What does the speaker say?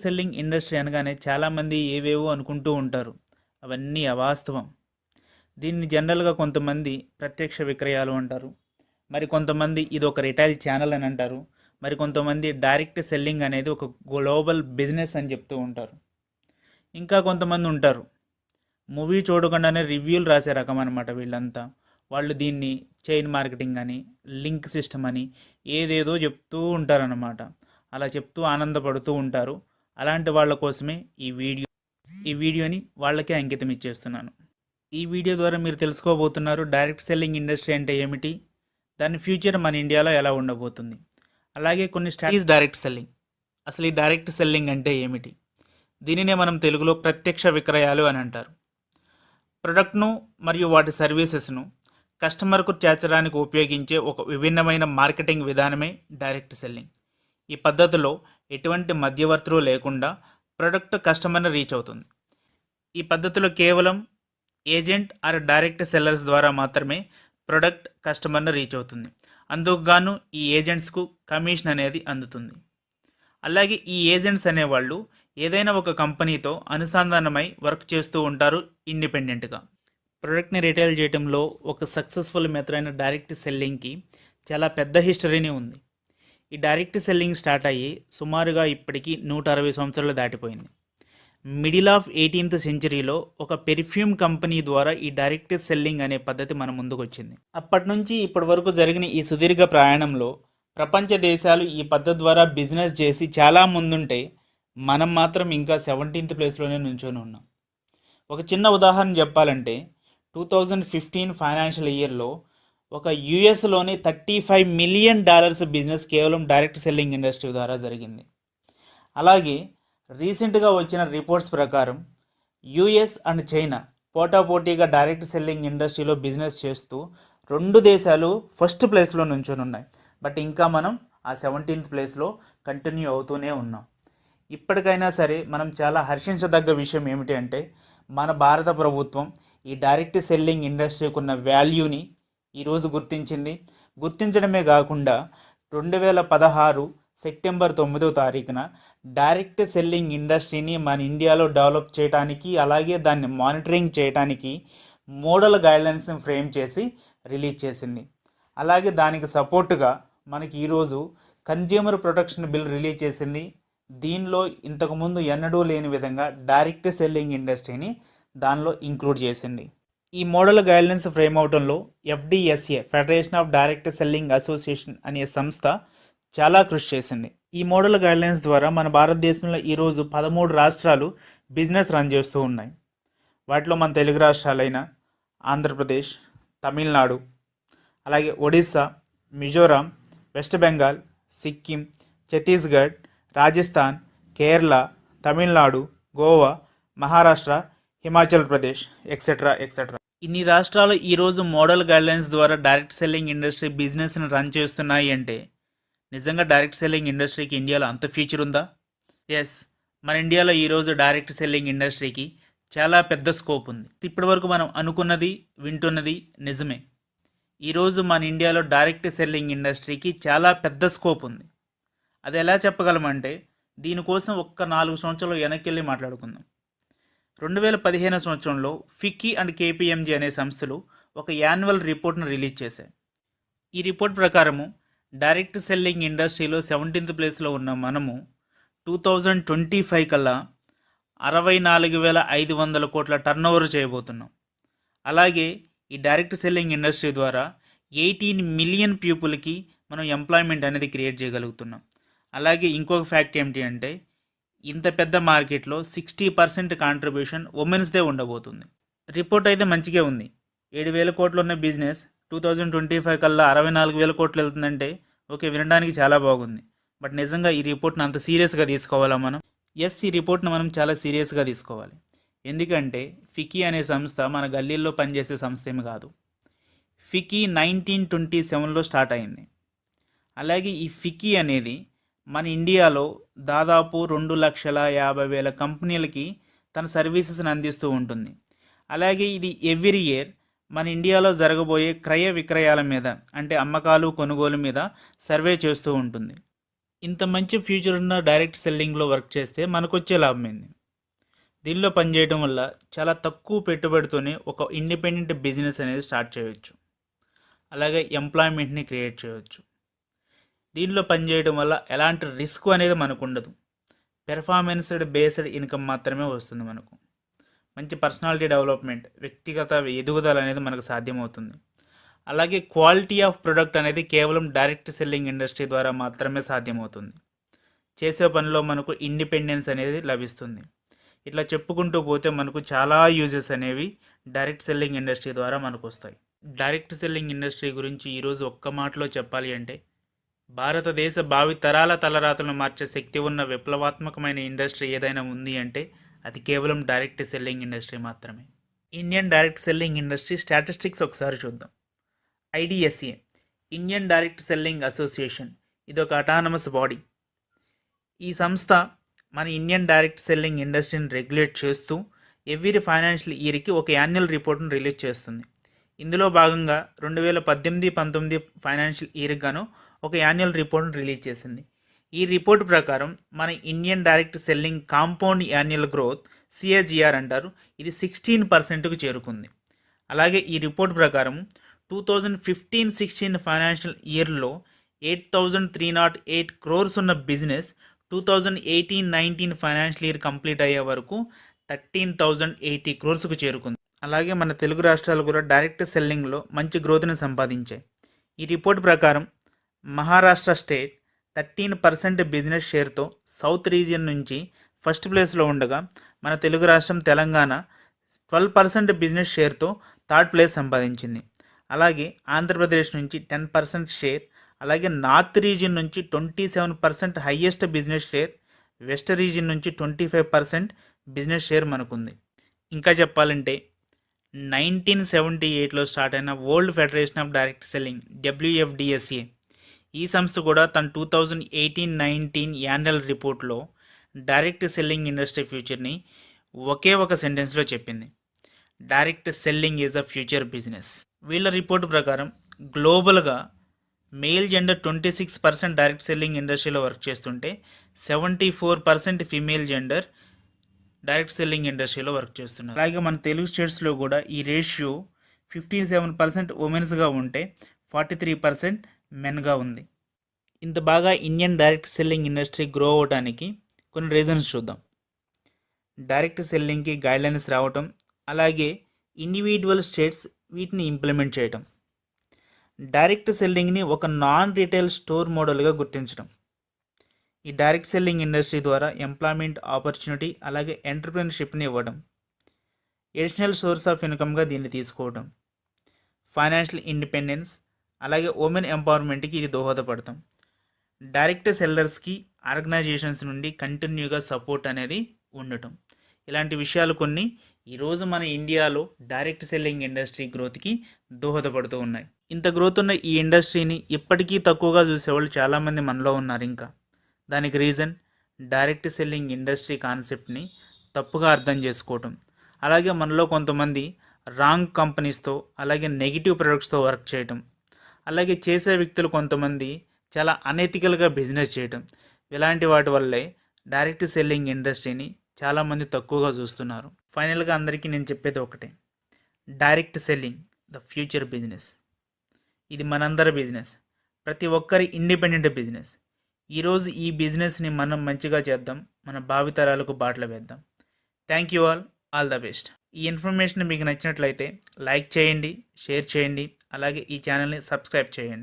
Selling industry అనగానే చాలామంది ఏవేవో అనుకుంటూ ఉంటారు. అవన్నీ అవాస్తవం. దీన్ని జనరల్‌గా కొంతమంది ప్రత్యక్ష విక్రయాలు అంటారు. మరి కొంతమంది ఇదొక రిటైల్ ఛానల్ అని అంటారు. మరి కొంతమంది డైరెక్ట్ సెల్లింగ్ అనేది ఒక గ్లోబల్ బిజినెస్ అని చెప్తూ ఉంటారు. ఇంకా కొంతమంది ఉంటారు. మూవీ చూడకుండానే రివ్యూలు రాసే రకం అనమాట వీళ్ళంతా. వాళ్ళు దీన్ని చైన్ మార్కెటింగ్ అని, లింక్ సిస్టమ్ అని ఏదేదో చెప్తూ ఉంటారనమాట. అలా చెప్తూ ఆనందపడుతూ ఉంటారు. అలాంటి వాళ్ళ కోసమే ఈ వీడియోని వాళ్ళకే అంకితం ఇచ్చేస్తున్నాను. ఈ వీడియో ద్వారా మీరు తెలుసుకోబోతున్నారు డైరెక్ట్ సెల్లింగ్ ఇండస్ట్రీ అంటే ఏమిటి, దాని ఫ్యూచర్ మన ఇండియాలో ఎలా ఉండబోతుంది, అలాగే కొన్ని స్ట్రాటజీస్ డైరెక్ట్ సెల్లింగ్. అసలు ఈ డైరెక్ట్ సెల్లింగ్ అంటే ఏమిటి? దీనినే మనం తెలుగులో ప్రత్యక్ష విక్రయాలు అని అంటారు. ప్రొడక్ట్ను మరియు వాటి సర్వీసెస్ను కస్టమర్కు చేర్చడానికి ఉపయోగించే ఒక విభిన్నమైన మార్కెటింగ్ విధానమే డైరెక్ట్ సెల్లింగ్. ఈ పద్ధతిలో ఎటువంటి మధ్యవర్తులు లేకుండా ప్రొడక్ట్ కస్టమర్ని రీచ్ అవుతుంది. ఈ పద్ధతిలో కేవలం ఏజెంట్ ఆర్ డైరెక్ట్ సెల్లర్స్ ద్వారా మాత్రమే ప్రొడక్ట్ కస్టమర్ని రీచ్ అవుతుంది. అందుకు గాను ఈ ఏజెంట్స్కు కమిషన్ అనేది అందుతుంది. అలాగే ఈ ఏజెంట్స్ అనేవాళ్ళు ఏదైనా ఒక కంపెనీతో అనుసంధానమై వర్క్ చేస్తూ ఉంటారు ఇండిపెండెంట్గా. ప్రొడక్ట్ని రిటైల్ చేయడంలో ఒక సక్సెస్ఫుల్ మెథడ్ అయిన డైరెక్ట్ సెల్లింగ్కి చాలా పెద్ద హిస్టరీనే ఉంది. ఈ డైరెక్ట్ సెల్లింగ్ స్టార్ట్ అయ్యి సుమారుగా ఇప్పటికీ 160 సంవత్సరాలు దాటిపోయింది. మిడిల్ ఆఫ్ 18th సెంచరీలో ఒక పెర్ఫ్యూమ్ కంపెనీ ద్వారా ఈ డైరెక్ట్ సెల్లింగ్ అనే పద్ధతి మన ముందుకు వచ్చింది. అప్పటి నుంచి ఇప్పటి వరకు జరిగిన ఈ సుదీర్ఘ ప్రయాణంలో ప్రపంచ దేశాలు ఈ పద్ధతి ద్వారా బిజినెస్ చేసి చాలా ముందుంటే మనం మాత్రం ఇంకా 17th ప్లేస్లోనే నుంచొని ఉన్నాం. ఒక చిన్న ఉదాహరణ చెప్పాలంటే 2015 ఫైనాన్షియల్ ఇయర్లో ఒక యుఎస్లోని $35 మిలియన్ బిజినెస్ కేవలం డైరెక్ట్ సెల్లింగ్ ఇండస్ట్రీ ద్వారా జరిగింది. అలాగే రీసెంట్గా వచ్చిన రిపోర్ట్స్ ప్రకారం యుఎస్ అండ్ చైనా పోటాపోటీగా డైరెక్ట్ సెల్లింగ్ ఇండస్ట్రీలో బిజినెస్ చేస్తూ రెండు దేశాలు ఫస్ట్ ప్లేస్లో నుంచొని ఉన్నాయి. బట్ ఇంకా మనం ఆ 17th ప్లేస్లో కంటిన్యూ అవుతూనే ఉన్నాం. ఇప్పటికైనా సరే మనం చాలా హర్షించదగ్గ విషయం ఏమిటి అంటే మన భారత ప్రభుత్వం ఈ డైరెక్ట్ సెల్లింగ్ ఇండస్ట్రీకి ఉన్న వాల్యూని ఈరోజు గుర్తించడమే కాకుండా 2016 సెప్టెంబర్ 9వ తారీఖున డైరెక్ట్ సెల్లింగ్ ఇండస్ట్రీని మన ఇండియాలో డెవలప్ చేయడానికి, అలాగే దాన్ని మానిటరింగ్ చేయడానికి మోడల్ గైడ్లైన్స్ని ఫ్రేమ్ చేసి రిలీజ్ చేసింది. అలాగే దానికి సపోర్టుగా మనకి ఈరోజు కన్జ్యూమర్ ప్రొటెక్షన్ బిల్ రిలీజ్ చేసింది. దీనిలో ఇంతకుముందు ఎన్నడూ లేని విధంగా డైరెక్ట్ సెల్లింగ్ ఇండస్ట్రీని దానిలో ఇంక్లూడ్ చేసింది. ఈ మోడల్ గైడ్లైన్స్ ఫ్రేమ్ అవడంలో FDSA federation of direct selling association అనే సంస్థ చాలా కృషి చేసింది. ఈ మోడల్ గైడ్లైన్స్ ద్వారా మన భారతదేశంలో ఈరోజు 13 రాష్ట్రాలు బిజినెస్ రన్ చేస్తూ ఉన్నాయి. వాటిలో మన తెలుగు రాష్ట్రాలైన ఆంధ్రప్రదేశ్, తమిళనాడు, అలాగే ఒడిస్సా, మిజోరాం, వెస్ట్ బెంగాల్, సిక్కిం, ఛత్తీస్గఢ్, రాజస్థాన్, కేరళ, తమిళనాడు, గోవా, మహారాష్ట్ర, హిమాచల్ ప్రదేశ్ ఎక్సెట్రా. ఇన్ని రాష్ట్రాలు ఈరోజు మోడల్ గైడ్లైన్స్ ద్వారా డైరెక్ట్ సెల్లింగ్ ఇండస్ట్రీ బిజినెస్ని రన్ చేస్తున్నాయి అంటే నిజంగా డైరెక్ట్ సెల్లింగ్ ఇండస్ట్రీకి ఇండియాలో అంత ఫ్యూచర్ ఉందా? ఎస్, మన ఇండియాలో ఈరోజు డైరెక్ట్ సెల్లింగ్ ఇండస్ట్రీకి చాలా పెద్ద స్కోప్ ఉంది. ఇప్పటి వరకు మనం అనుకున్నది, వింటున్నది నిజమే. ఈరోజు మన ఇండియాలో డైరెక్ట్ సెల్లింగ్ ఇండస్ట్రీకి చాలా పెద్ద స్కోప్ ఉంది. అది ఎలా చెప్పగలమంటే దీనికోసం ఒక్క 4 సంవత్సరాలు వెనక్కి వెళ్ళి మాట్లాడుకుందాం. 2015 సంవత్సరంలో ఫిక్కీ అండ్ కేపీఎంజీ అనే సంస్థలు ఒక యాన్యువల్ రిపోర్ట్ను రిలీజ్ చేశాయి. ఈ రిపోర్ట్ ప్రకారము డైరెక్ట్ సెల్లింగ్ ఇండస్ట్రీలో 17th ప్లేస్లో ఉన్న మనము 2025 కల్లా 64,500 కోట్ల టర్నోవర్ చేయబోతున్నాం. అలాగే ఈ డైరెక్ట్ సెల్లింగ్ ఇండస్ట్రీ ద్వారా 18 మిలియన్ పీపుల్కి మనం ఎంప్లాయ్మెంట్ అనేది క్రియేట్ చేయగలుగుతున్నాం. అలాగే ఇంకొక ఫ్యాక్ట్ ఏమిటి అంటే ఇంత పెద్ద మార్కెట్లో 60% కాంట్రిబ్యూషన్ ఉమెన్స్దే ఉండబోతుంది. రిపోర్ట్ అయితే మంచిగా ఉంది. 7,000 కోట్లు ఉన్న బిజినెస్ 2025 కల్లా 64,000 కోట్లు వెళ్తుందంటే ఓకే, వినడానికి చాలా బాగుంది. బట్ నిజంగా ఈ రిపోర్ట్ని అంత సీరియస్గా తీసుకోవాలా మనం? ఎస్, ఈ రిపోర్ట్ని మనం చాలా సీరియస్గా తీసుకోవాలి. ఎందుకంటే ఫిక్కీ అనే సంస్థ మన గల్లీల్లో పనిచేసే సంస్థ ఏమి కాదు. ఫిక్కీ 1927లో స్టార్ట్ అయింది. అలాగే ఈ ఫిక్కీ అనేది మన ఇండియాలో దాదాపు 2,50,000 కంపెనీలకి తన సర్వీసెస్ని అందిస్తూ ఉంటుంది. అలాగే ఇది ఎవ్రీ ఇయర్ మన ఇండియాలో జరగబోయే క్రయ విక్రయాల మీద, అంటే అమ్మకాలు కొనుగోలు మీద సర్వే చేస్తూ ఉంటుంది. ఇంత మంచి ఫ్యూచర్ ఉన్న డైరెక్ట్ సెల్లింగ్లో వర్క్ చేస్తే మనకొచ్చే లాభం ఏంది? దీనిలో పనిచేయడం వల్ల చాలా తక్కువ పెట్టుబడితోనే ఒక ఇండిపెండెంట్ బిజినెస్ అనేది స్టార్ట్ చేయవచ్చు. అలాగే ఎంప్లాయ్మెంట్ని క్రియేట్ చేయవచ్చు. దీనిలో పనిచేయడం వల్ల ఎలాంటి రిస్క్ అనేది మనకు ఉండదు. పెర్ఫార్మెన్స్డ్ బేస్డ్ ఇన్కమ్ మాత్రమే వస్తుంది మనకు. మంచి పర్సనాలిటీ డెవలప్మెంట్, వ్యక్తిగత ఎదుగుదల అనేది మనకు సాధ్యమవుతుంది. అలాగే క్వాలిటీ ఆఫ్ ప్రొడక్ట్ అనేది కేవలం డైరెక్ట్ సెల్లింగ్ ఇండస్ట్రీ ద్వారా మాత్రమే సాధ్యమవుతుంది. చేసే పనిలో మనకు ఇండిపెండెన్స్ అనేది లభిస్తుంది. ఇట్లా చెప్పుకుంటూ పోతే మనకు చాలా యూజెస్ అనేవి డైరెక్ట్ సెల్లింగ్ ఇండస్ట్రీ ద్వారా మనకు వస్తాయి. డైరెక్ట్ సెల్లింగ్ ఇండస్ట్రీ గురించి ఈరోజు ఒక్క మాటలో చెప్పాలి అంటే, భారతదేశ భావి తరాల తలరాతలను మార్చే శక్తి ఉన్న విప్లవాత్మకమైన ఇండస్ట్రీ ఏదైనా ఉంది అంటే అది కేవలం డైరెక్ట్ సెల్లింగ్ ఇండస్ట్రీ మాత్రమే. Indian direct selling industry statistics ఒకసారి చూద్దాం. IDSA, Indian direct selling association, ఇది ఒక అటానమస్ బాడీ. ఈ సంస్థ మన ఇండియన్ డైరెక్ట్ సెల్లింగ్ ఇండస్ట్రీని రెగ్యులేట్ చేస్తూ ఎవ్రీ ఫైనాన్షియల్ ఇయర్కి ఒక యాన్యువల్ రిపోర్ట్ను రిలీజ్ చేస్తుంది. ఇందులో భాగంగా 2018-19 ఫైనాన్షియల్ ఇయర్కి గాను ఒక యాన్యువల్ రిపోర్ట్ను రిలీజ్ చేసింది. ఈ రిపోర్ట్ ప్రకారం మన Indian direct selling compound annual growth CAGR అంటారు, ఇది 16%కు చేరుకుంది. అలాగే ఈ రిపోర్ట్ ప్రకారం 2015-16 ఫైనాన్షియల్ ఇయర్లో 8,308 crores ఉన్న బిజినెస్ 2018-19 ఫైనాన్షియల్ ఇయర్ కంప్లీట్ అయ్యే వరకు 13,080 crores చేరుకుంది. అలాగే మన తెలుగు రాష్ట్రాలు కూడా డైరెక్ట్ సెల్లింగ్లో మంచి గ్రోత్ని సంపాదించాయి. ఈ రిపోర్ట్ ప్రకారం మహారాష్ట్ర స్టేట్ 13% బిజినెస్ షేర్తో సౌత్ రీజియన్ నుంచి ఫస్ట్ ప్లేస్లో ఉండగా, మన తెలుగు రాష్ట్రం తెలంగాణ 12% బిజినెస్ షేర్తో థర్డ్ ప్లేస్ సంపాదించింది. అలాగే ఆంధ్రప్రదేశ్ నుంచి 10% షేర్, అలాగే నార్త్ రీజియన్ నుంచి 27% highest business share, west region నుంచి 25% బిజినెస్ షేర్ మనకుంది. ఇంకా చెప్పాలంటే 1978లో స్టార్ట్ అయిన world federation of direct selling WFDSA, ఈ సంస్థ కూడా తన 2018-19 యాన్యువల్ రిపోర్ట్లో డైరెక్ట్ సెల్లింగ్ ఇండస్ట్రీ ఫ్యూచర్ని ఒకే ఒక సెంటెన్స్లో చెప్పింది: direct selling is the future business. వీళ్ళ రిపోర్ట్ ప్రకారం గ్లోబల్గా మేల్ జెండర్ 26% డైరెక్ట్ సెల్లింగ్ ఇండస్ట్రీలో వర్క్ చేస్తుంటే 74% ఫీమేల్ జెండర్ డైరెక్ట్ సెల్లింగ్ ఇండస్ట్రీలో వర్క్ చేస్తున్నారు. అలాగే మన తెలుగు స్టేట్స్లో కూడా ఈ రేషియో 57% ఉమెన్స్గా ఉంటే 43% మెన్గా ఉంది. ఇంత బాగా Indian direct selling industry grow అవడానికి కొన్ని రీజన్స్ చూద్దాం. డైరెక్ట్ సెల్లింగ్కి గైడ్లైన్స్ రావటం, అలాగే ఇండివిజువల్ స్టేట్స్ వీటిని ఇంప్లిమెంట్ చేయటం, డైరెక్ట్ సెల్లింగ్ని ఒక నాన్ రీటైల్ స్టోర్ మోడల్గా గుర్తించడం, ఈ డైరెక్ట్ సెల్లింగ్ ఇండస్ట్రీ ద్వారా ఎంప్లాయ్మెంట్ ఆపర్చునిటీ అలాగే ఎంటర్ప్రెన్యూర్షిప్ని ఇవ్వడం, ఎడిషనల్ సోర్స్ ఆఫ్ ఇన్కమ్గా దీన్ని తీసుకోవడం, ఫైనాన్షియల్ ఇండిపెండెన్స్, అలాగే ఉమెన్ ఎంపవర్మెంట్కి ఇది దోహదపడతాం. డైరెక్ట్ సెల్లర్స్కి ఆర్గనైజేషన్స్ నుండి కంటిన్యూగా సపోర్ట్ అనేది ఉండటం, ఇలాంటి విషయాలు కొన్ని ఈరోజు మన ఇండియాలో డైరెక్ట్ సెల్లింగ్ ఇండస్ట్రీ గ్రోత్కి దోహదపడుతూ ఉన్నాయి. ఇంత గ్రోత్ ఉన్న ఈ ఇండస్ట్రీని ఇప్పటికీ తక్కువగా చూసేవాళ్ళు చాలామంది మనలో ఉన్నారు. ఇంకా దానికి రీజన్ డైరెక్ట్ సెల్లింగ్ ఇండస్ట్రీ కాన్సెప్ట్ని తప్పుగా అర్థం చేసుకోవటం, అలాగే మనలో కొంతమంది రాంగ్ కంపెనీస్తో అలాగే నెగిటివ్ ప్రొడక్ట్స్తో వర్క్ చేయటం, అలాగే చేసే వ్యక్తులు కొంతమంది చాలా అనెథికల్గా బిజినెస్ చేయటం, ఇలాంటి వాటి వల్లే డైరెక్ట్ సెల్లింగ్ ఇండస్ట్రీని చాలామంది తక్కువగా చూస్తున్నారు. ఫైనల్గా అందరికీ నేను చెప్పేది ఒకటే: direct selling the future business. ఇది మనందరి బిజినెస్, ప్రతి ఒక్కరి ఇండిపెండెంట్ బిజినెస్. ఈరోజు ఈ బిజినెస్ని మనం మంచిగా చేద్దాం, మన భావితరాలకు బాటలు వేద్దాం. Thank you all the best. ఈ ఇన్ఫర్మేషన్ మీకు నచ్చినట్లయితే లైక్ చేయండి, షేర్ చేయండి, అలాగే ఈ ఛానల్ని సబ్స్క్రైబ్ చేయండి.